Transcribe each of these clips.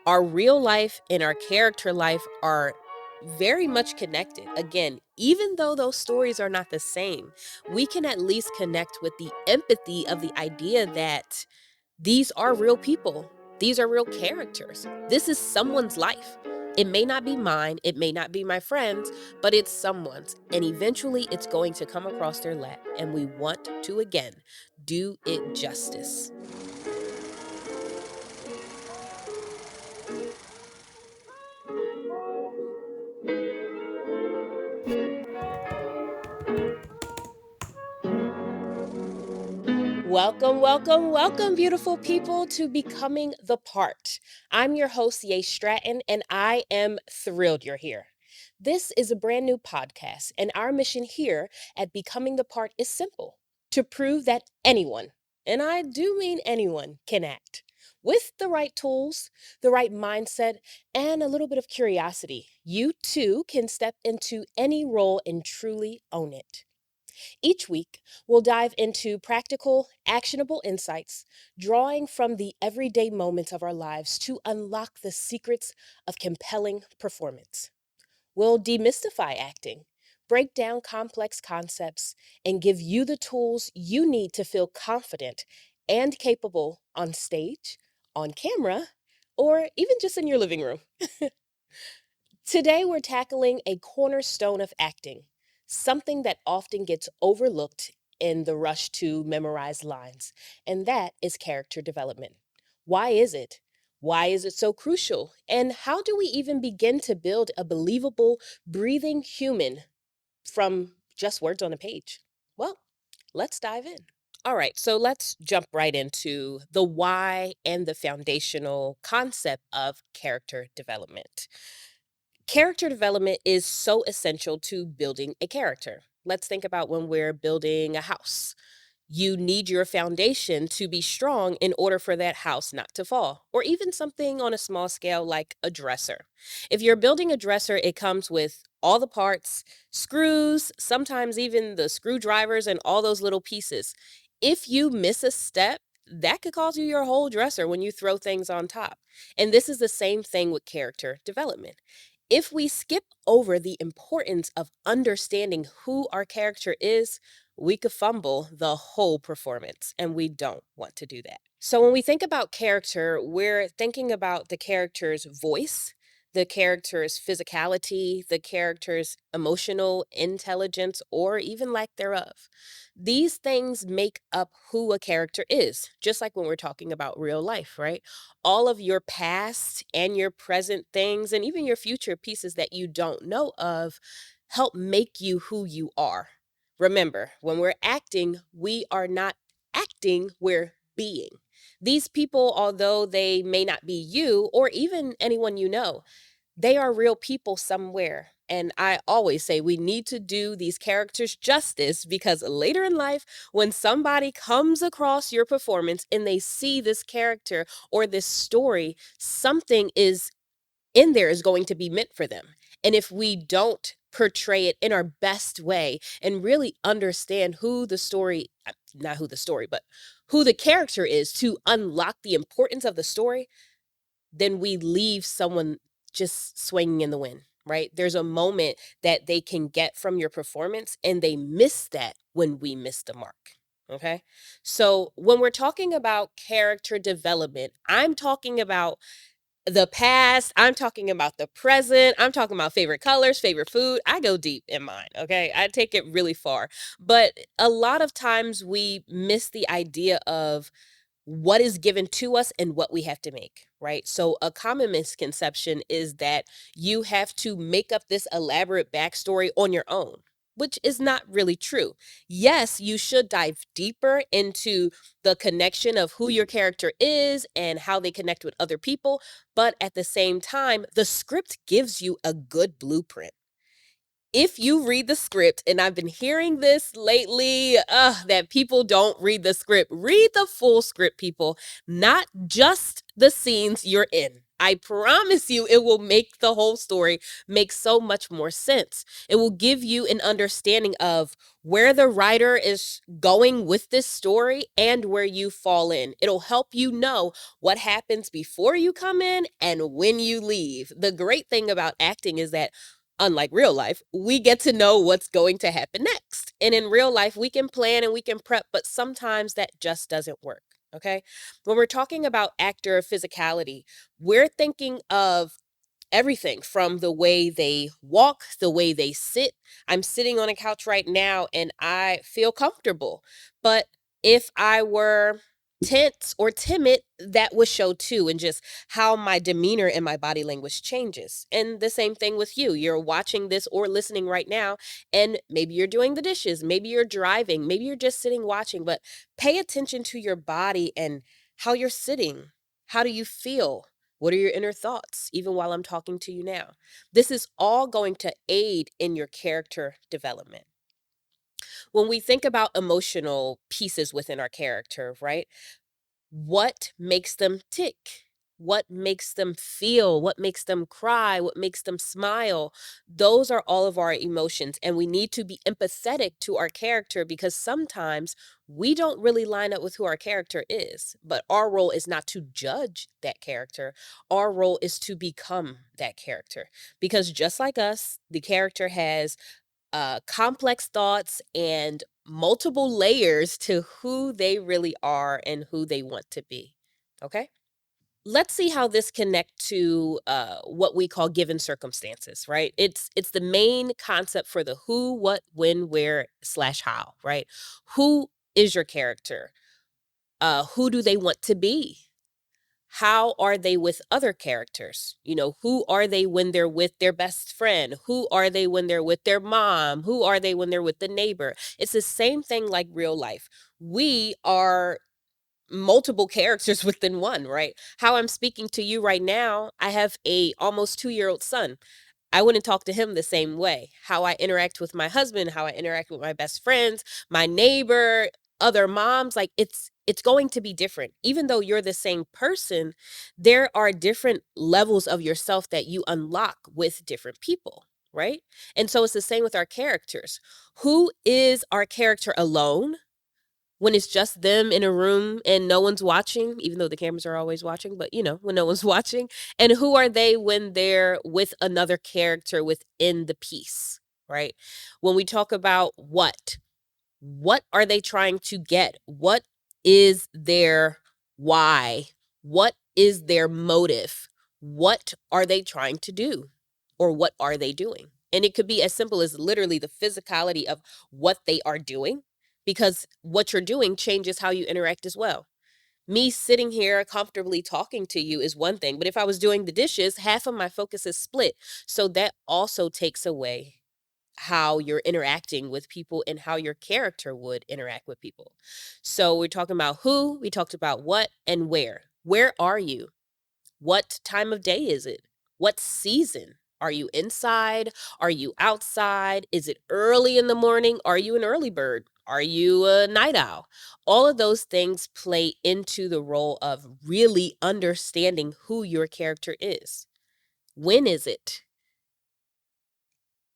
Our real life and our character life are very much connected. Again, even though those stories are not the same, we can at least connect with the empathy of the idea that these are real people. These are real characters. This is someone's life. It may not be mine, it may not be my friend's, but it's someone's. And eventually it's going to come across their lap. And we want to, again, do it justice. Welcome, welcome, welcome, beautiful people, to Becoming the Part. I'm your host, Ye Stratton, and I am thrilled you're here. This is a brand new podcast, and our mission here at Becoming the Part is simple: to prove that anyone, and I do mean anyone, can act. With the right tools, the right mindset, and a little bit of curiosity, you too can step into any role and truly own it. Each week, we'll dive into practical, actionable insights, drawing from the everyday moments of our lives to unlock the secrets of compelling performance. We'll demystify acting, break down complex concepts, and give you the tools you need to feel confident and capable on stage, on camera, or even just in your living room. Today, we're tackling a cornerstone of acting, something that often gets overlooked in the rush to memorize lines, and that is character development. Why is it? Why is it so crucial? And how do we even begin to build a believable, breathing human from just words on a page? Well, let's dive in. All right, so let's jump right into the why and the foundational concept of character development. Character development is so essential to building a character. Let's think about when we're building a house. You need your foundation to be strong in order for that house not to fall, or even something on a small scale like a dresser. If you're building a dresser, it comes with all the parts, screws, sometimes even the screwdrivers and all those little pieces. If you miss a step, that could cost you your whole dresser when you throw things on top. And this is the same thing with character development. If we skip over the importance of understanding who our character is, we could fumble the whole performance, and we don't want to do that. So when we think about character, we're thinking about the character's voice, the character's physicality, the character's emotional intelligence, or even lack thereof. These things make up who a character is, just like when we're talking about real life, right? All of your past and your present things, and even your future pieces that you don't know of, help make you who you are. Remember, when we're acting, we are not acting, we're being. These people, although they may not be you or even anyone you know, they are real people somewhere. And I always say we need to do these characters justice, because later in life, when somebody comes across your performance and they see this character or this story, something is in there is going to be meant for them. And if we don't portray it in our best way and really understand who the story, not who the story, but who the character is, to unlock the importance of the story, then we leave someone just swinging in the wind, right? There's a moment that they can get from your performance, and they miss that when we miss the mark. Okay. So when we're talking about character development, I'm talking about the past, I'm talking about the present, I'm talking about favorite colors, favorite food. I go deep in mine, okay? I take it really far. But a lot of times we miss the idea of what is given to us and what we have to make, right? So a common misconception is that you have to make up this elaborate backstory on your own, which is not really true. Yes, you should dive deeper into the connection of who your character is and how they connect with other people, but at the same time, the script gives you a good blueprint. If you read the script, and I've been hearing this lately, that people don't read the script. Read the full script, people, not just the scenes you're in, I promise you, it will make the whole story make so much more sense. It will give you an understanding of where the writer is going with this story and where you fall in. It'll help you know what happens before you come in and when you leave. The great thing about acting is that, unlike real life, we get to know what's going to happen next. And in real life, we can plan and we can prep, but sometimes that just doesn't work. Okay. When we're talking about actor physicality, we're thinking of everything from the way they walk, the way they sit. I'm sitting on a couch right now and I feel comfortable. But if I were tense or timid, that would show too, and just how my demeanor and my body language changes. And the same thing with you. You're watching this or listening right now, and maybe you're doing the dishes, maybe you're driving, maybe you're just sitting watching, but pay attention to your body and how you're sitting. How do you feel? What are your inner thoughts, even while I'm talking to you now? This is all going to aid in your character development. When we think about emotional pieces within our character, right? What makes them tick? What makes them feel? What makes them cry? What makes them smile? Those are all of our emotions. And we need to be empathetic to our character because sometimes we don't really line up with who our character is. But our role is not to judge that character. Our role is to become that character. Because just like us, the character has complex thoughts and multiple layers to who they really are and who they want to be. Okay? Let's see how this connect to what we call given circumstances, right? It's the main concept for the who, what, when, where slash how, right? Who is your character? Who do they want to be? How are they with other characters? Who are they when they're with their best friend? Who are they when they're with their mom? Who are they when they're with the neighbor? It's the same thing like real life. We are multiple characters within one, right? How I'm speaking to you right now, I have a almost 2-year-old son. I wouldn't talk to him the same way. How I interact with my husband, how I interact with my best friends, my neighbor, other moms, like it's going to be different. Even though you're the same person, there are different levels of yourself that you unlock with different people, right? And so it's the same with our characters. Who is our character alone? When it's just them in a room and no one's watching, even though the cameras are always watching, but when no one's watching, and who are they when they're with another character within the piece, right? When we talk about what are they trying to get? What is their why? What is their motive? What are they trying to do? Or what are they doing? And it could be as simple as literally the physicality of what they are doing, because what you're doing changes how you interact as well. Me sitting here comfortably talking to you is one thing, but if I was doing the dishes, half of my focus is split. So that also takes away how you're interacting with people and how your character would interact with people. So we're talking about who, we talked about what and where. Where are you? What time of day is it? What season? Are you inside? Are you outside? Is it early in the morning? Are you an early bird? Are you a night owl? All of those things play into the role of really understanding who your character is. When is it?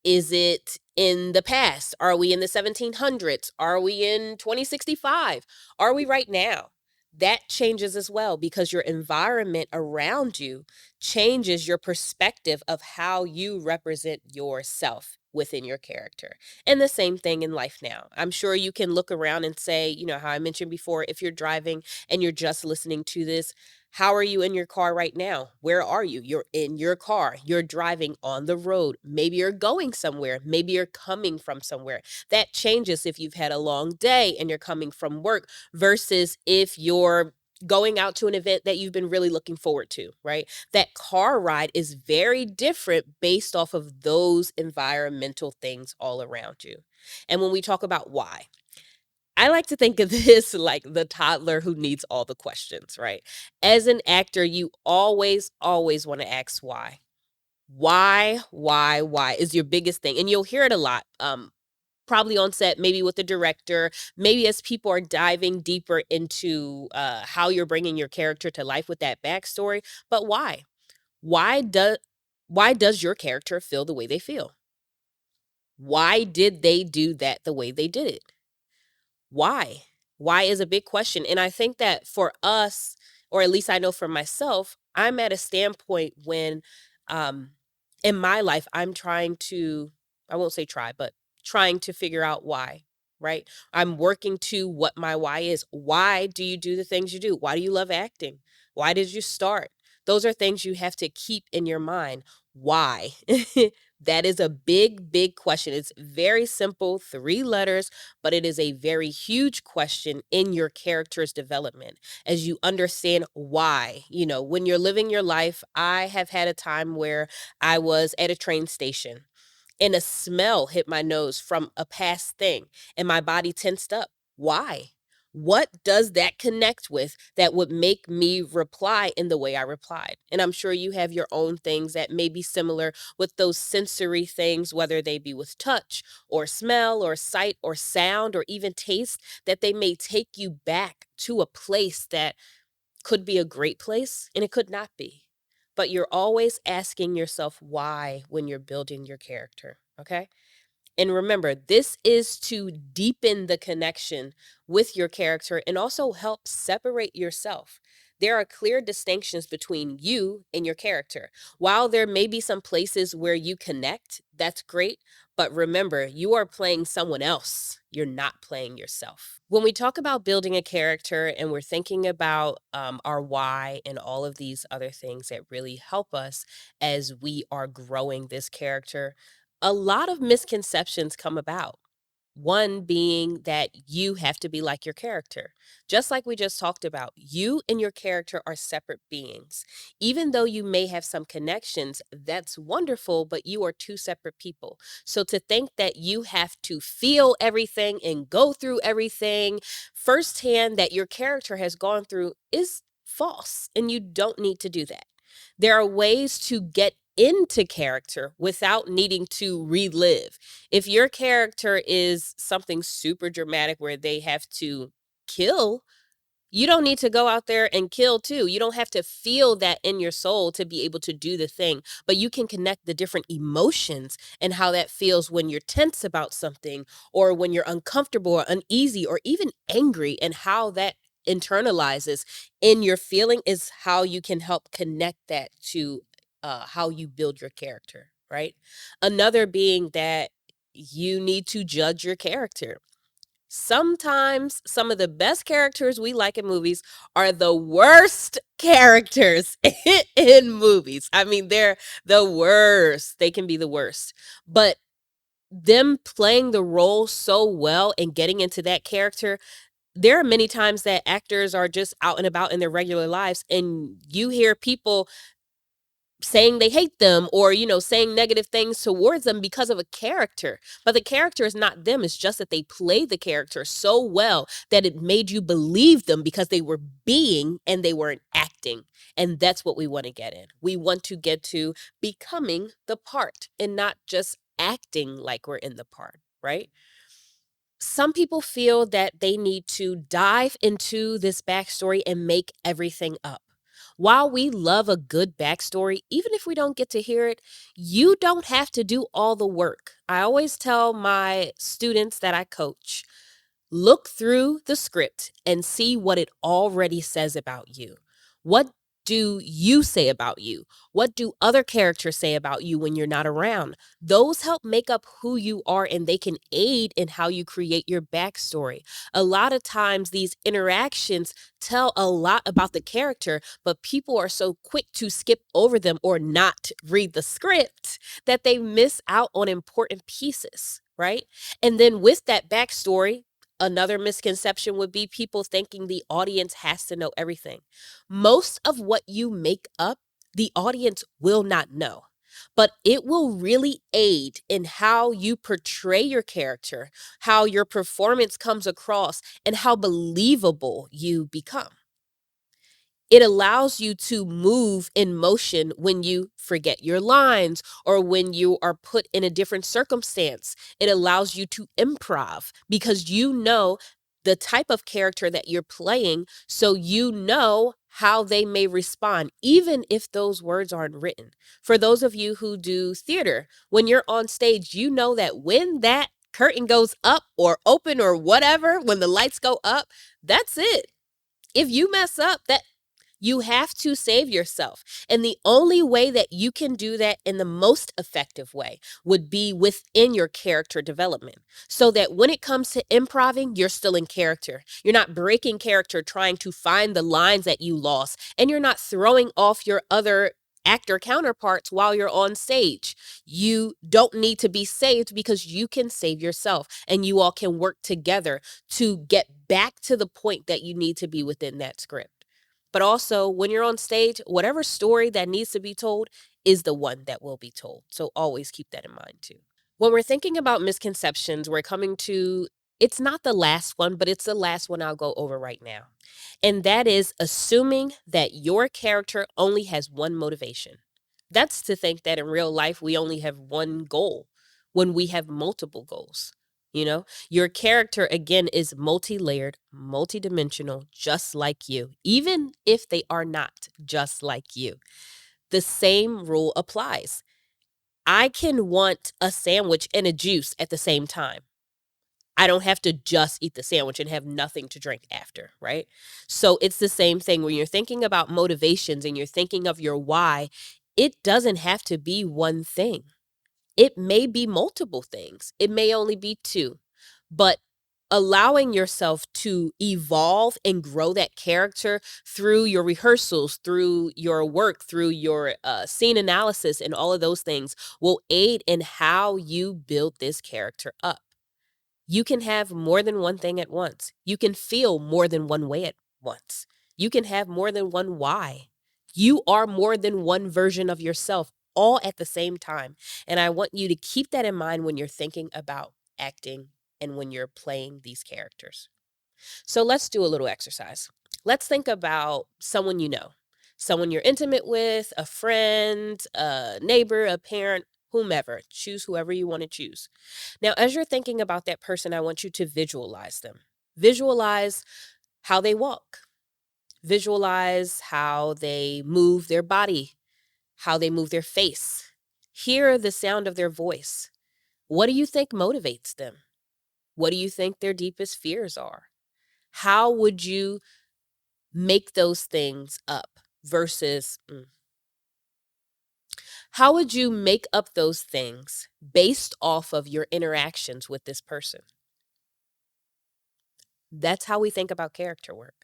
Is it in the past? Are we in the 1700s? Are we in 2065? Are we right now? That changes as well because your environment around you changes your perspective of how you represent yourself within your character. And the same thing in life now. I'm sure you can look around and say, how I mentioned before, if you're driving and you're just listening to this, how are you in your car right now? Where are you? You're in your car. You're driving on the road. Maybe you're going somewhere. Maybe you're coming from somewhere. That changes if you've had a long day and you're coming from work versus if you're going out to an event that you've been really looking forward to, right? That car ride is very different based off of those environmental things all around you. And when we talk about why, I like to think of this like the toddler who needs all the questions, right? As an actor, you always want to ask why. Why is your biggest thing. And you'll hear it a lot. Probably on set, maybe with the director, maybe as people are diving deeper into how you're bringing your character to life with that backstory. But why? Why does why does your character feel the way they feel? Why did they do that the way they did it? Why? Why is a big question. And I think that for us, or at least I know for myself, I'm at a standpoint when um in my life I'm trying to, I won't say try, but trying to figure out why, right? I'm working to what my why is. Why do you do the things you do? Why do you love acting? Why did you start? Those are things you have to keep in your mind. Why? That is a big, big question. It's very simple, 3 letters, but it is a very huge question in your character's development as you understand why. When you're living your life, I have had a time where I was at a train station and a smell hit my nose from a past thing and my body tensed up. Why? What does that connect with that would make me reply in the way I replied? And I'm sure you have your own things that may be similar with those sensory things, whether they be with touch or smell or sight or sound or even taste, that they may take you back to a place that could be a great place and it could not be. But you're always asking yourself why when you're building your character, okay? And remember, this is to deepen the connection with your character and also help separate yourself. There are clear distinctions between you and your character. While there may be some places where you connect, that's great. But remember, you are playing someone else. You're not playing yourself. When we talk about building a character and we're thinking about our why and all of these other things that really help us as we are growing this character, a lot of misconceptions come about. One being that you have to be like your character. Just like we just talked about, you and your character are separate beings. Even though you may have some connections, that's wonderful, but you are two separate people. So to think that you have to feel everything and go through everything firsthand that your character has gone through is false, and you don't need to do that. There are ways to get into character without needing to relive. If your character is something super dramatic where they have to kill, you don't need to go out there and kill too. You don't have to feel that in your soul to be able to do the thing, but you can connect the different emotions and how that feels when you're tense about something or when you're uncomfortable or uneasy or even angry, and how that internalizes in your feeling is how you can help connect that to how you build your character, right? Another being that you need to judge your character. Sometimes some of the best characters we like in movies are the worst characters in movies. I mean, they're the worst. They can be the worst. But them playing the role so well and getting into that character, there are many times that actors are just out and about in their regular lives, and you hear people saying they hate them or saying negative things towards them because of a character, but the character is not them. It's just that they played the character so well that it made you believe them because they were being and they weren't acting. And that's what we want to get in. We want to get to becoming the part and not just acting like we're in the part, right? Some people feel that they need to dive into this backstory and make everything up. While we love a good backstory, even if we don't get to hear it, you don't have to do all the work. I always tell my students that I coach, look through the script and see what it already says about you. What do you say about you? What do other characters say about you when you're not around? Those help make up who you are, and they can aid in how you create your backstory. A lot of times, these interactions tell a lot about the character, but people are so quick to skip over them or not read the script that they miss out on important pieces, right? And then with that backstory, another misconception would be people thinking the audience has to know everything. Most of what you make up, the audience will not know, but it will really aid in how you portray your character, how your performance comes across, and how believable you become. It allows you to move in motion when you forget your lines or when you are put in a different circumstance. It allows you to improv because you know the type of character that you're playing, so you know how they may respond, even if those words aren't written. For those of you who do theater, when you're on stage, you know that when that curtain goes up or open or whatever, when the lights go up, that's it. If you mess up, that you have to save yourself. And the only way that you can do that in the most effective way would be within your character development. So that when it comes to improving, you're still in character. You're not breaking character trying to find the lines that you lost, and you're not throwing off your other actor counterparts while you're on stage. You don't need to be saved because you can save yourself, and you all can work together to get back to the point that you need to be within that script. But also, when you're on stage, whatever story that needs to be told is the one that will be told. So always keep that in mind too. When we're thinking about misconceptions, we're coming to, it's not the last one, but it's the last one I'll go over right now. And that is assuming that your character only has one motivation. That's to think that in real life, we only have one goal when we have multiple goals. You know, your character, again, is multi-layered, multi-dimensional, just like you, even if they are not just like you. The same rule applies. I can want a sandwich and a juice at the same time. I don't have to just eat the sandwich and have nothing to drink after, right? So it's the same thing when you're thinking about motivations and you're thinking of your why. It doesn't have to be one thing. It may be multiple things. It may only be two, but allowing yourself to evolve and grow that character through your rehearsals, through your work, through your scene analysis, and all of those things will aid in how you build this character up. You can have more than one thing at once. You can feel more than one way at once. You can have more than one why. You are more than one version of yourself all at the same time. And I want you to keep that in mind when you're thinking about acting and when you're playing these characters. So let's do a little exercise. Let's think about someone you know, someone you're intimate with, a friend, a neighbor, a parent, whomever. Choose whoever you want to choose. Now, as you're thinking about that person, I want you to visualize them. Visualize how they walk. Visualize how they move their body, how they move their face. Hear the sound of their voice. What do you think motivates them? What do you think their deepest fears are? How would you make those things up versus how would you make up those things based off of your interactions with this person? That's how we think about character work.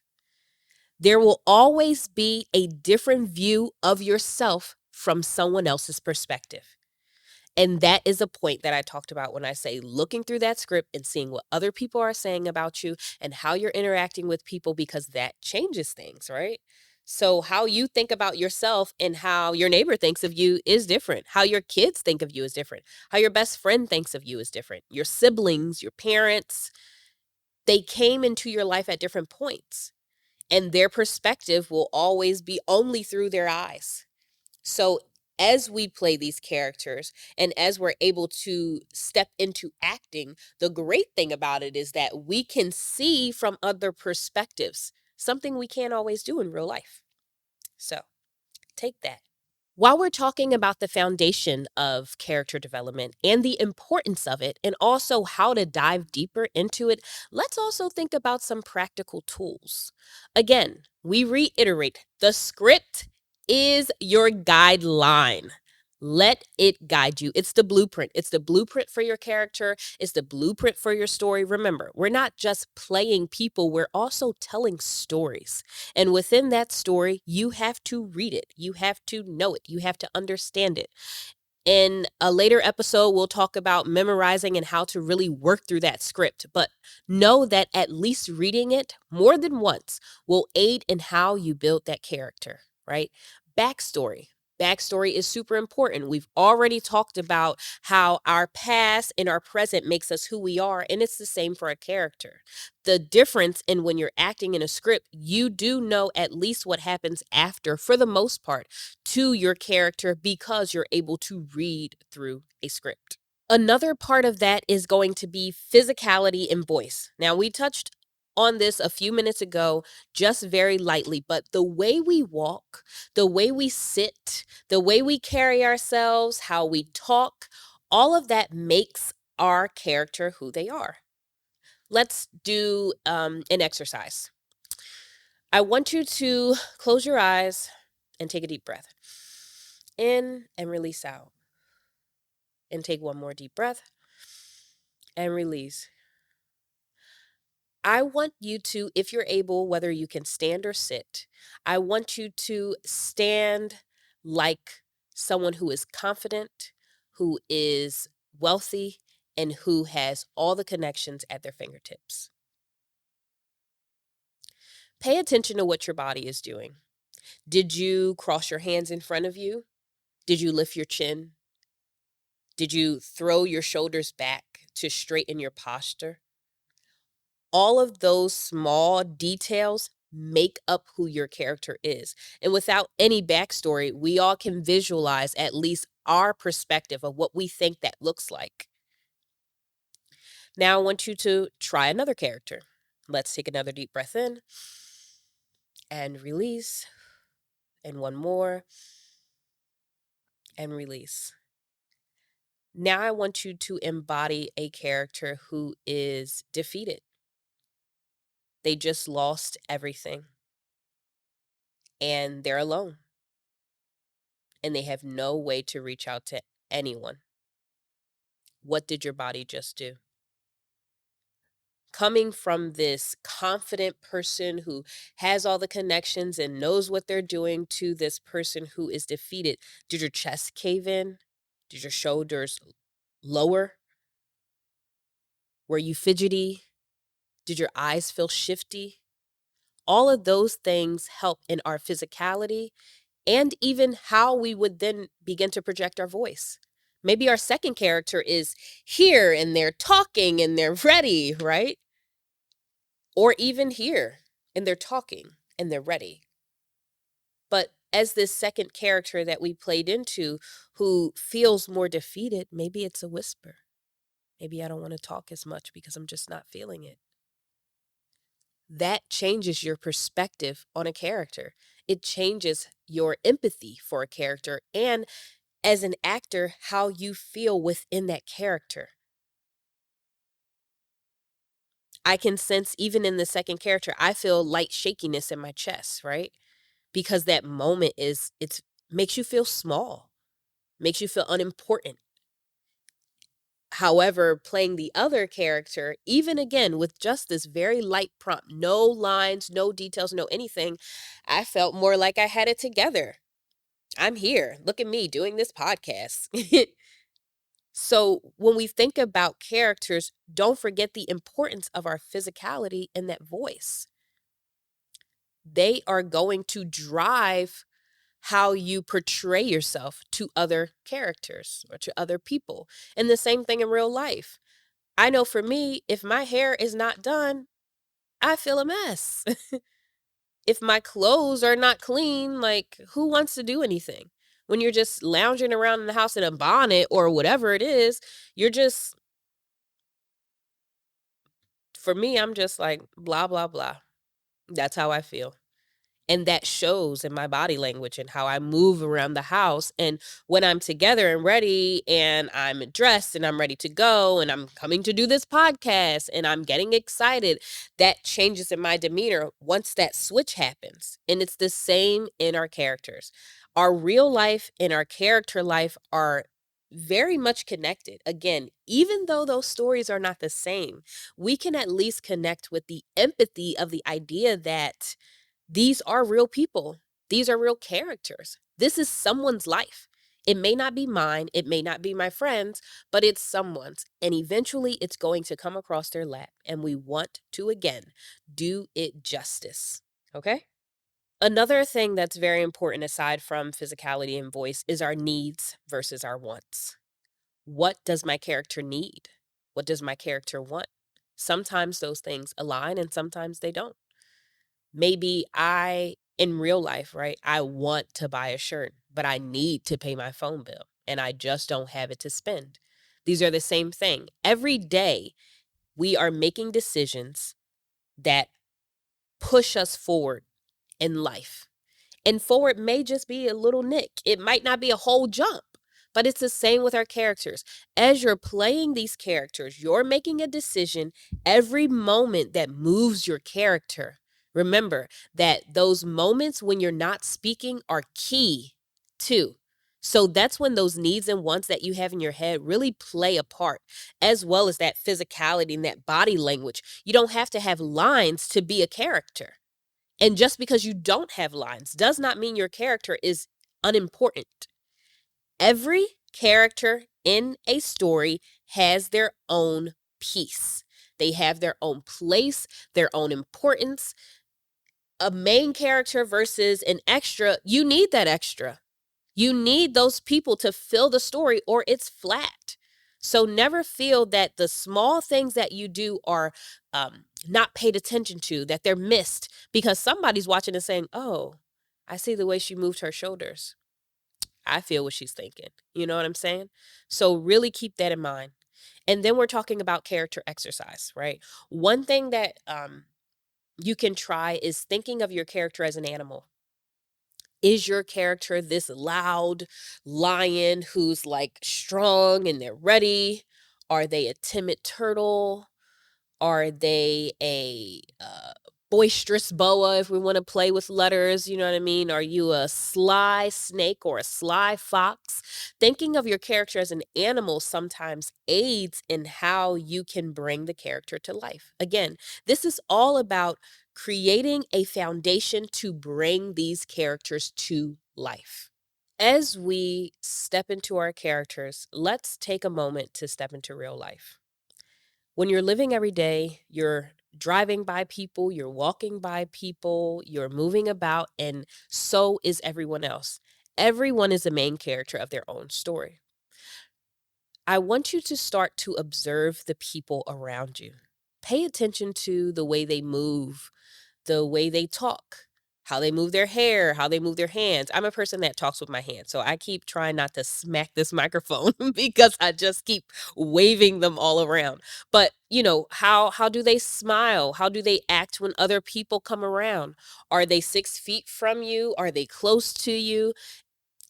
There will always be a different view of yourself from someone else's perspective. And that is a point that I talked about when I say looking through that script and seeing what other people are saying about you and how you're interacting with people, because that changes things, right? So how you think about yourself and how your neighbor thinks of you is different. How your kids think of you is different. How your best friend thinks of you is different. Your siblings, your parents, they came into your life at different points, and their perspective will always be only through their eyes. So as we play these characters and as we're able to step into acting, the great thing about it is that we can see from other perspectives, something we can't always do in real life. So take that. While we're talking about the foundation of character development and the importance of it, and also how to dive deeper into it, let's also think about some practical tools. Again, we reiterate, the script is your guideline. Let it guide you. It's the blueprint. It's the blueprint for your character. It's the blueprint for your story. Remember, we're not just playing people, we're also telling stories. And within that story, you have to read it. You have to know it. You have to understand it. In a later episode, we'll talk about memorizing and how to really work through that script. But know that at least reading it more than once will aid in how you build that character, right? Backstory. Backstory is super important. We've already talked about how our past and our present makes us who we are, and it's the same for a character. The difference in when you're acting in a script, you do know at least what happens after, for the most part, to your character because you're able to read through a script. Another part of that is going to be physicality and voice. Now, we touched on this a few minutes ago, just very lightly, but the way we walk, the way we sit, the way we carry ourselves, how we talk, all of that makes our character who they are. Let's do an exercise. I want you to close your eyes and take a deep breath. In and release out. And take one more deep breath and release. I want you to, if you're able, whether you can stand or sit, I want you to stand like someone who is confident, who is wealthy, and who has all the connections at their fingertips. Pay attention to what your body is doing. Did you cross your hands in front of you? Did you lift your chin? Did you throw your shoulders back to straighten your posture? All of those small details make up who your character is. And without any backstory, we all can visualize at least our perspective of what we think that looks like. Now I want you to try another character. Let's take another deep breath in and release. And one more and release. Now I want you to embody a character who is defeated. They just lost everything and they're alone and they have no way to reach out to anyone. What did your body just do? Coming from this confident person who has all the connections and knows what they're doing to this person who is defeated, did your chest cave in? Did your shoulders lower? Were you fidgety? Did your eyes feel shifty? All of those things help in our physicality and even how we would then begin to project our voice. Maybe our second character is here and they're talking and they're ready, right? Or even here and they're talking and they're ready. But as this second character that we played into who feels more defeated, maybe it's a whisper. Maybe I don't want to talk as much because I'm just not feeling it. That changes your perspective on a character. It changes your empathy for a character and, as an actor, how you feel within that character. I can sense, even in the second character, I feel light shakiness in my chest, right? Because that moment it's makes you feel small, makes you feel unimportant. However, playing the other character, even again with just this very light prompt, no lines, no details, no anything, I felt more like I had it together. I'm here. Look at me doing this podcast. So when we think about characters, don't forget the importance of our physicality in that voice. They are going to drive how you portray yourself to other characters or to other people. And the same thing in real life. I know for me, if my hair is not done, I feel a mess. If my clothes are not clean, like who wants to do anything? When you're just lounging around in the house in a bonnet or whatever it is, you're just, for me, I'm just like, blah, blah, blah. That's how I feel. And that shows in my body language and how I move around the house. And when I'm together and ready and I'm dressed and I'm ready to go and I'm coming to do this podcast and I'm getting excited, that changes in my demeanor once that switch happens. And it's the same in our characters. Our real life and our character life are very much connected. Again, even though those stories are not the same, we can at least connect with the empathy of the idea that these are real people. These are real characters. This is someone's life. It may not be mine. It may not be my friend's, but it's someone's. And eventually it's going to come across their lap. And we want to, again, do it justice. Okay? Another thing that's very important aside from physicality and voice is our needs versus our wants. What does my character need? What does my character want? Sometimes those things align and sometimes they don't. Maybe in real life, right, I want to buy a shirt, but I need to pay my phone bill and I just don't have it to spend. These are the same thing. Every day we are making decisions that push us forward in life. And forward may just be a little nick. It might not be a whole jump, but it's the same with our characters. As you're playing these characters, you're making a decision every moment that moves your character. Remember that those moments when you're not speaking are key too. So that's when those needs and wants that you have in your head really play a part, as well as that physicality and that body language. You don't have to have lines to be a character. And just because you don't have lines does not mean your character is unimportant. Every character in a story has their own piece. They have their own place, their own importance. A main character versus an extra, you need that extra. You need those people to fill the story or it's flat. So never feel that the small things that you do are not paid attention to, that they're missed because somebody's watching and saying, oh, I see the way she moved her shoulders. I feel what she's thinking. You know what I'm saying? So really keep that in mind. And then we're talking about character exercise, right? One thing that you can try is thinking of your character as an animal. Is your character this loud lion who's like strong and they're ready? Are they a timid turtle? Are they a boisterous boa, if we want to play with letters? You know what I mean? Are you a sly snake or a sly fox? Thinking of your character as an animal sometimes aids in how you can bring the character to life. Again, this is all about creating a foundation to bring these characters to life. As we step into our characters, let's take a moment to step into real life. When you're living every day, you're driving by people, you're walking by people, you're moving about, and so is everyone else. Everyone is a main character of their own story. I want you to start to observe the people around you. Pay attention to the way they move, the way they talk, how they move their hair, how they move their hands. I'm a person that talks with my hands, so I keep trying not to smack this microphone because I just keep waving them all around. But, how do they smile? How do they act when other people come around? Are they 6 feet from you? Are they close to you?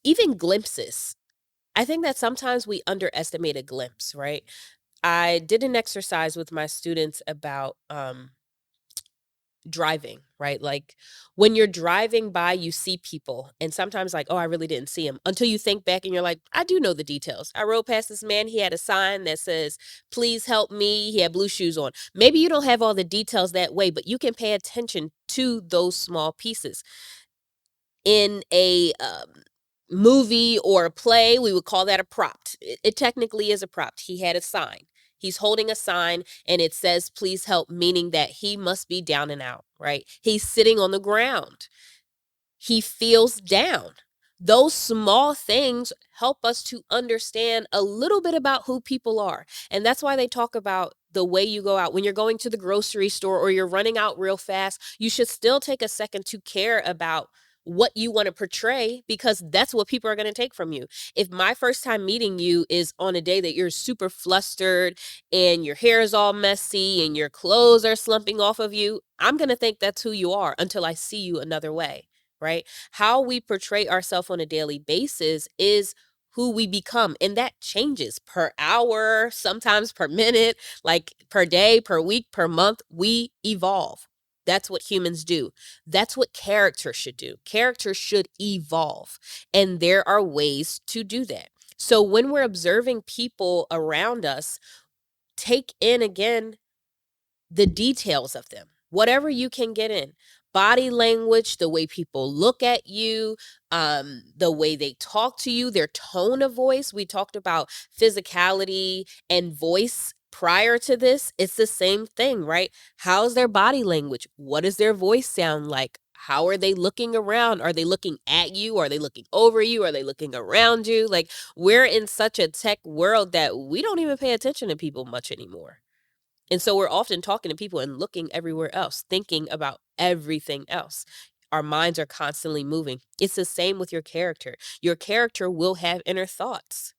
Even glimpses. I think that sometimes we underestimate a glimpse, right? I did an exercise with my students about driving, right? Like when you're driving by, you see people, and sometimes, like, oh, I really didn't see him until you think back and you're like, I do know the details. I rode past this man. He had a sign that says, please help me. He had blue shoes on. Maybe you don't have all the details that way, but you can pay attention to those small pieces. In a movie or a play, we would call that a prop. It technically is a prop. He had a sign. He's holding a sign and it says, please help, meaning that he must be down and out, right? He's sitting on the ground. He feels down. Those small things help us to understand a little bit about who people are. And that's why they talk about the way you go out. When you're going to the grocery store or you're running out real fast, you should still take a second to care about what you want to portray, because that's what people are going to take from you. If my first time meeting you is on a day that you're super flustered and your hair is all messy and your clothes are slumping off of you, I'm going to think that's who you are until I see you another way, right? How we portray ourselves on a daily basis is who we become. And that changes per hour, sometimes per minute, like per day, per week, per month. We evolve. That's what humans do. That's what character should do. Character should evolve. And there are ways to do that. So when we're observing people around us, take in again the details of them, whatever you can get in. Body language, the way people look at you, the way they talk to you, their tone of voice. We talked about physicality and voice prior to this. It's the same thing, right? How's their body language? What does their voice sound like? How are they looking around? Are they looking at you? Are they looking over you? Are they looking around you? Like, we're in such a tech world that we don't even pay attention to people much anymore. And so we're often talking to people and looking everywhere else, thinking about everything else. Our minds are constantly moving. It's the same with your character. Your character will have inner thoughts.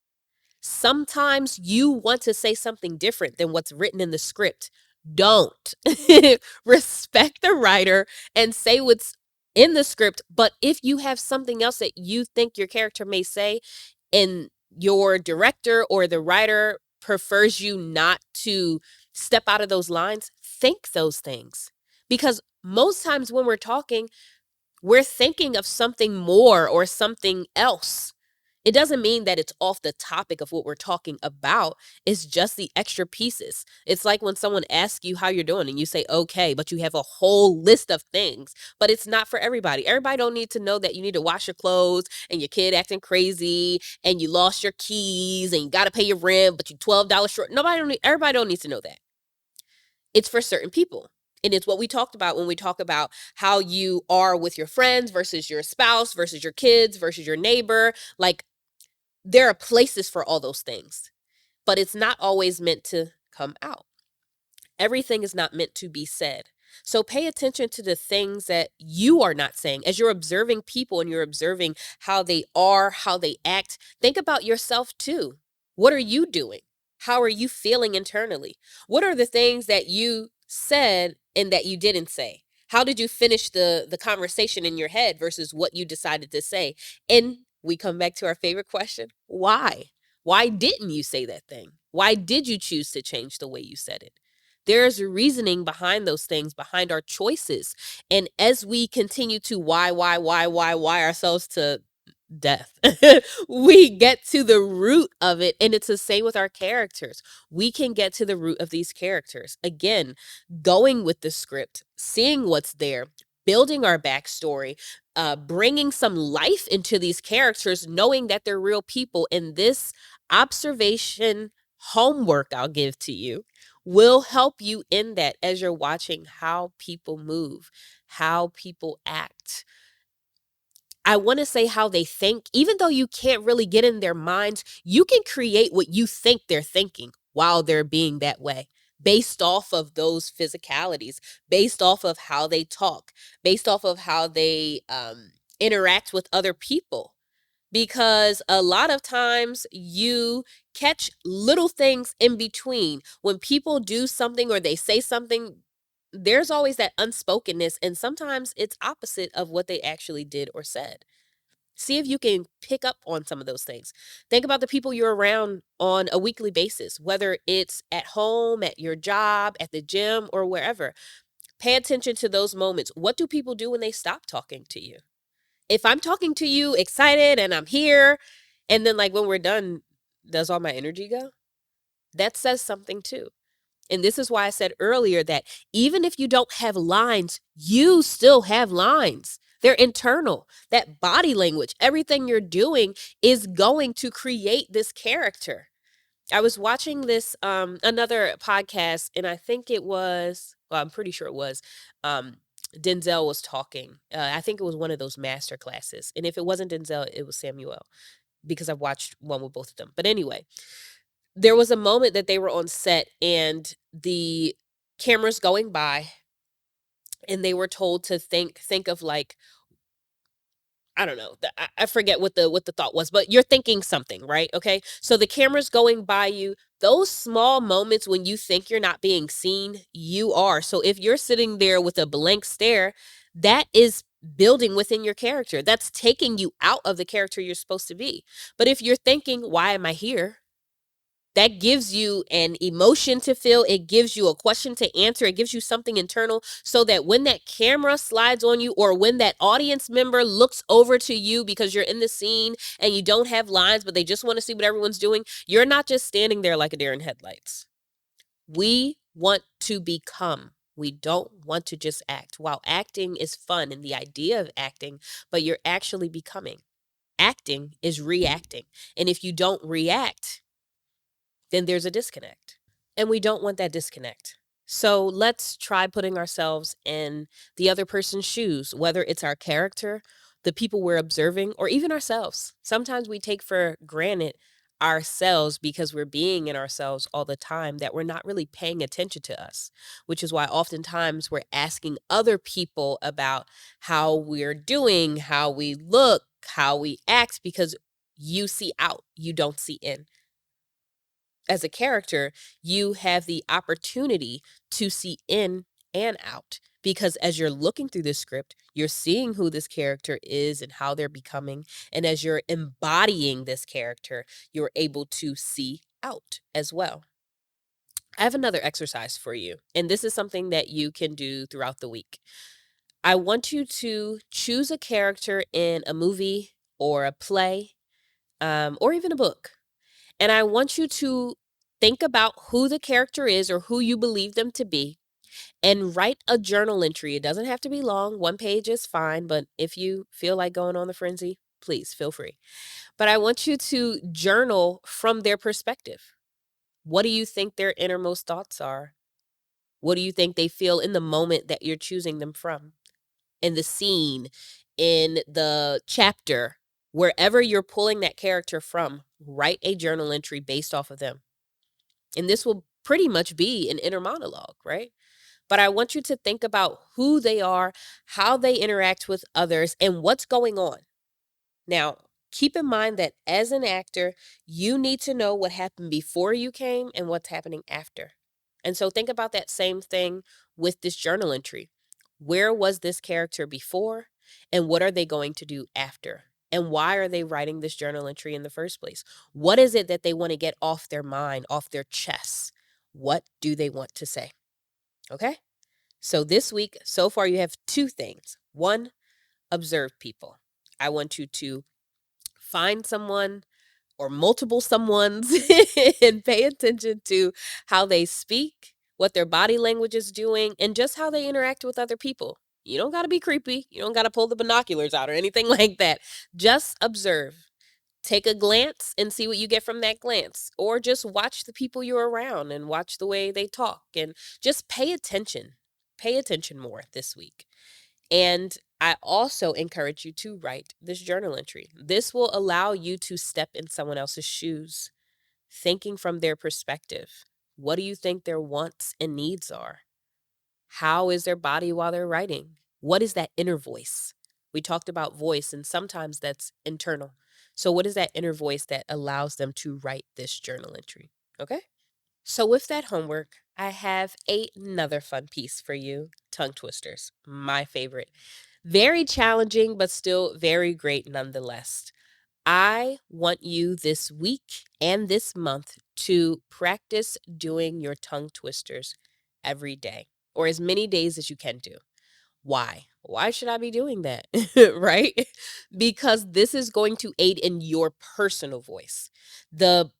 Sometimes you want to say something different than what's written in the script. Don't. Respect the writer and say what's in the script. But if you have something else that you think your character may say, and your director or the writer prefers you not to step out of those lines, think those things. Because most times when we're talking, we're thinking of something more or something else. It doesn't mean that it's off the topic of what we're talking about. It's just the extra pieces. It's like when someone asks you how you're doing and you say, okay, but you have a whole list of things, but it's not for everybody. Everybody don't need to know that you need to wash your clothes and your kid acting crazy and you lost your keys and you got to pay your rent, but you $12 short. Everybody don't need to know that. It's for certain people. And it's what we talked about when we talk about how you are with your friends versus your spouse versus your kids versus your neighbor. Like, there are places for all those things, but it's not always meant to come out. Everything is not meant to be said. So pay attention to the things that you are not saying. As you're observing people and you're observing how they are, how they act, think about yourself too. What are you doing? How are you feeling internally? What are the things that you said and that you didn't say? How did you finish the conversation in your head versus what you decided to say? And we come back to our favorite question. Why? Why didn't you say that thing? Why did you choose to change the way you said it? There's reasoning behind those things, behind our choices. And as we continue to why ourselves to death, we get to the root of it. And it's the same with our characters. We can get to the root of these characters. Again, going with the script, seeing what's there, building our backstory, bringing some life into these characters, knowing that they're real people. And this observation homework I'll give to you will help you in that as you're watching how people move, how people act. I want to say how they think. Even though you can't really get in their minds, you can create what you think they're thinking while they're being that way, based off of those physicalities, based off of how they talk, based off of how they interact with other people. Because a lot of times you catch little things in between. When people do something or they say something, there's always that unspokenness, and sometimes it's opposite of what they actually did or said. See if you can pick up on some of those things. Think about the people you're around on a weekly basis, whether it's at home, at your job, at the gym, or wherever. Pay attention to those moments. What do people do when they stop talking to you? If I'm talking to you excited and I'm here, and then like when we're done, does all my energy go? That says something too. And this is why I said earlier that even if you don't have lines, you still have lines. They're internal. That body language, everything you're doing is going to create this character. I was watching this another podcast, and I think it was, well, I'm pretty sure it was, Denzel was talking. I think it was one of those master classes. And if it wasn't Denzel, it was Samuel, because I've watched one with both of them. But anyway, there was a moment that they were on set and the cameras going by, and they were told to think of like, I don't know. I forget what the thought was, but you're thinking something, right? Okay. So the camera's going by you. Those small moments when you think you're not being seen, you are. So if you're sitting there with a blank stare, that is building within your character. That's taking you out of the character you're supposed to be. But if you're thinking, why am I here? That gives you an emotion to feel. It gives you a question to answer. It gives you something internal so that when that camera slides on you, or when that audience member looks over to you because you're in the scene and you don't have lines, but they just want to see what everyone's doing, you're not just standing there like a deer in headlights. We want to become. We don't want to just act. While acting is fun and the idea of acting, but you're actually becoming. Acting is reacting. And if you don't react, then there's a disconnect. And we don't want that disconnect. So let's try putting ourselves in the other person's shoes, whether it's our character, the people we're observing, or even ourselves. Sometimes we take for granted ourselves because we're being in ourselves all the time, that we're not really paying attention to us, which is why oftentimes we're asking other people about how we're doing, how we look, how we act, because you see out, you don't see in. as a character, you have the opportunity to see in and out. Because as you're looking through this script, you're seeing who this character is and how they're becoming. And as you're embodying this character, you're able to see out as well. I have another exercise for you, and this is something that you can do throughout the week. I want you to choose a character in a movie or a play, or even a book. And I want you to think about who the character is or who you believe them to be and write a journal entry. It doesn't have to be long, 1 page is fine, but if you feel like going on the frenzy, please feel free. But I want you to journal from their perspective. What do you think their innermost thoughts are? What do you think they feel in the moment that you're choosing them from? In the scene, in the chapter, wherever you're pulling that character from, write a journal entry based off of them. And this will pretty much be an inner monologue, right? But I want you to think about who they are, how they interact with others, and what's going on. Now, keep in mind that as an actor, you need to know what happened before you came and what's happening after. And so think about that same thing with this journal entry. Where was this character before, and what are they going to do after? And why are they writing this journal entry in the first place? What is it that they want to get off their mind, off their chests? What do they want to say? Okay? So this week, so far, you have 2 things. One, observe people. I want you to find someone or multiple someones and pay attention to how they speak, what their body language is doing, and just how they interact with other people. You don't got to be creepy. You don't got to pull the binoculars out or anything like that. Just observe. Take a glance and see what you get from that glance, or just watch the people you're around and watch the way they talk and just pay attention. Pay attention more this week. And I also encourage you to write this journal entry. This will allow you to step in someone else's shoes, thinking from their perspective. What do you think their wants and needs are? How is their body while they're writing? What is that inner voice? We talked about voice, and sometimes that's internal. So, what is that inner voice that allows them to write this journal entry? Okay? So, with that homework, I have another fun piece for you, tongue twisters, my favorite. Very challenging, but still very great nonetheless. I want you this week and this month to practice doing your tongue twisters every day, or as many days as you can do. Why? Why should I be doing that? Right? Because this is going to aid in your personal voice. The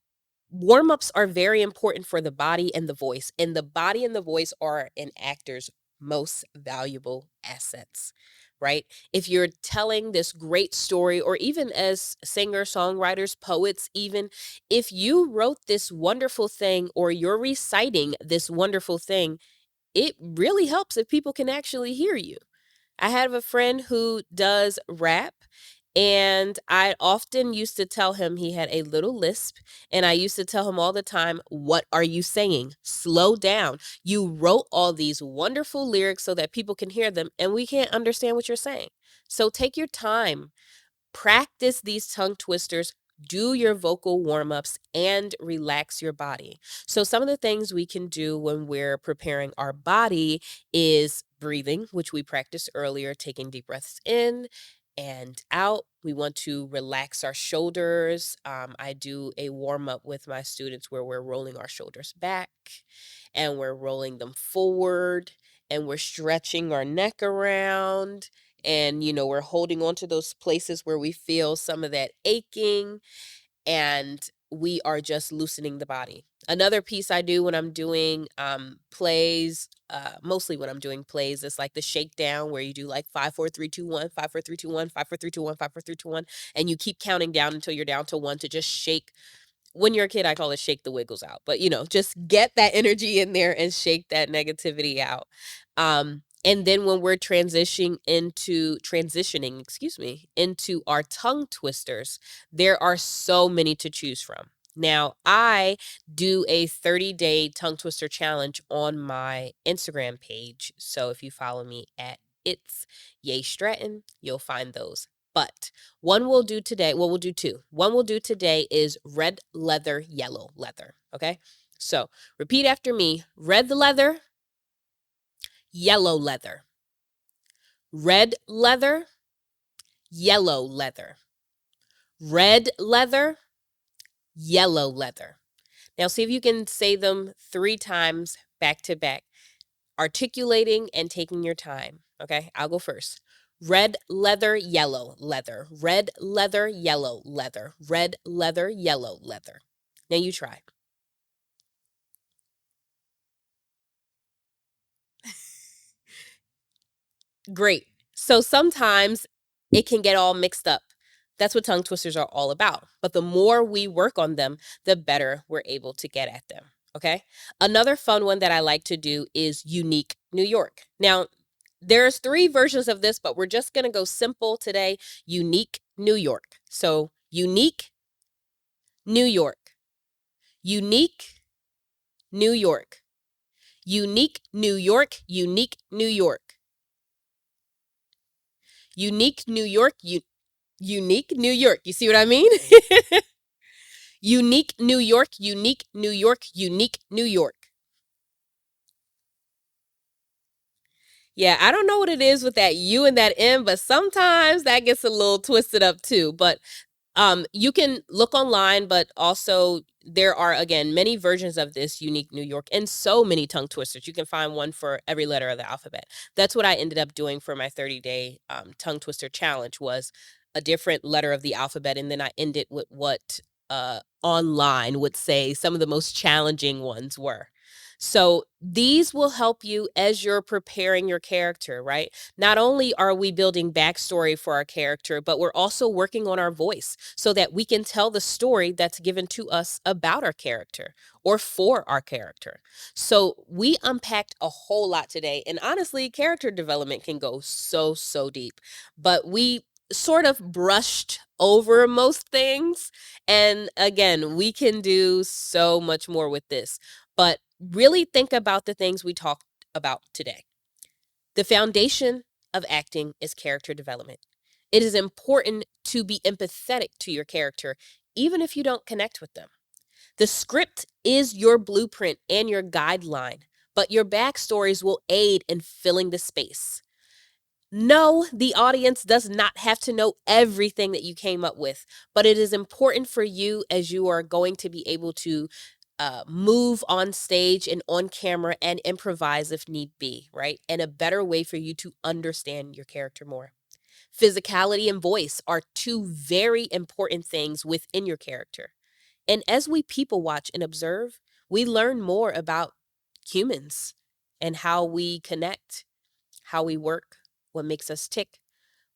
warm-ups are very important for the body and the voice, and the body and the voice are an actor's most valuable assets, right? If you're telling this great story, or even as singers, songwriters, poets, even if you wrote this wonderful thing or you're reciting this wonderful thing, it really helps if people can actually hear you. I have a friend who does rap, and I often used to tell him he had a little lisp, and I used to tell him all the time, "What are you saying? Slow down. You wrote all these wonderful lyrics so that people can hear them, and we can't understand what you're saying. So take your time, practice these tongue twisters, do your vocal warm ups, and relax your body." So, some of the things we can do when we're preparing our body is breathing, which we practiced earlier, taking deep breaths in and out. We want to relax our shoulders. I do a warm up with my students where we're rolling our shoulders back and we're rolling them forward and we're stretching our neck around, and we're holding on to those places where we feel some of that aching, and we are just loosening the body. Another piece I do when I'm doing plays, mostly when I'm doing plays, it's like the shakedown where you do like 5 4 3 2 1, 5 4 3 2 1, 5 4 3 2 1, 5 4 3 2 1, and you keep counting down until you're down to one to just shake. When you're a kid, I call it shake the wiggles out. But, just get that energy in there and shake that negativity out. And then when we're transitioning, into our tongue twisters, there are so many to choose from. Now, I do a 30-day tongue twister challenge on my Instagram page. So if you follow me at It's Yay Stratton, you'll find those. but one we'll do today, well, we'll do two. One we'll do today is red leather, yellow leather, okay? So repeat after me: red leather, yellow leather. Red leather, yellow leather. Red leather, yellow leather. Now see if you can say them 3 times back to back, articulating and taking your time, okay? I'll go first. Red leather, yellow leather. Red leather, yellow leather. Red leather, yellow leather. Now you try. Great. So sometimes it can get all mixed up. That's what tongue twisters are all about. But the more we work on them, the better we're able to get at them. Okay. Another fun one that I like to do is unique New York. Now, there's 3 versions of this, but we're just going to go simple today. Unique New York. So unique New York. Unique New York. Unique New York. Unique New York. Unique New York. Unique New York. You see what I mean? Unique New York, unique New York, unique New York. Yeah, I don't know what it is with that U and that M, but sometimes that gets a little twisted up too. But you can look online, but also there are, again, many versions of this unique New York and so many tongue twisters. You can find one for every letter of the alphabet. That's what I ended up doing for my 30-day tongue twister challenge, was a different letter of the alphabet. And then I ended with what online would say some of the most challenging ones were. So these will help you as you're preparing your character, right? Not only are we building backstory for our character, but we're also working on our voice so that we can tell the story that's given to us about our character or for our character. So we unpacked a whole lot today. And honestly, character development can go so deep. But we sort of brushed over most things. And again, we can do so much more with this. But really think about the things we talked about today. The foundation of acting is character development. It is important to be empathetic to your character, even if you don't connect with them. The script is your blueprint and your guideline, but your backstories will aid in filling the space. No, the audience does not have to know everything that you came up with, but it is important for you, as you are going to be able to move on stage and on camera and improvise if need be, right? And a better way for you to understand your character more. Physicality and voice are 2 very important things within your character. And as we people watch and observe, we learn more about humans and how we connect, how we work, what makes us tick,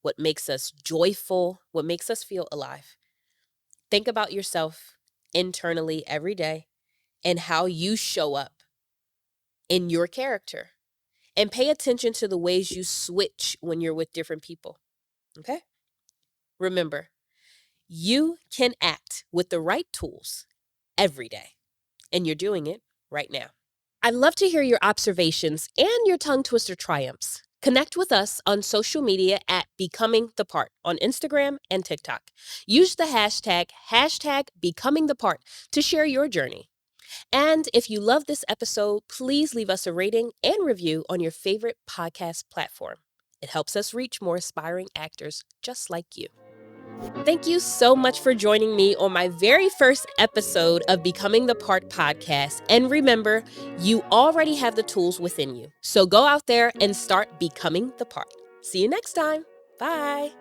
what makes us joyful, what makes us feel alive. Think about yourself internally every day and how you show up in your character. And pay attention to the ways you switch when you're with different people. Okay? Remember, you can act with the right tools every day. And you're doing it right now. I'd love to hear your observations and your tongue twister triumphs. Connect with us on social media at Becoming the Part on Instagram and TikTok. Use the hashtag Becoming the Part to share your journey. And if you love this episode, please leave us a rating and review on your favorite podcast platform. It helps us reach more aspiring actors just like you. Thank you so much for joining me on my very first episode of Becoming the Part podcast. And remember, you already have the tools within you. So go out there and start becoming the part. See you next time. Bye.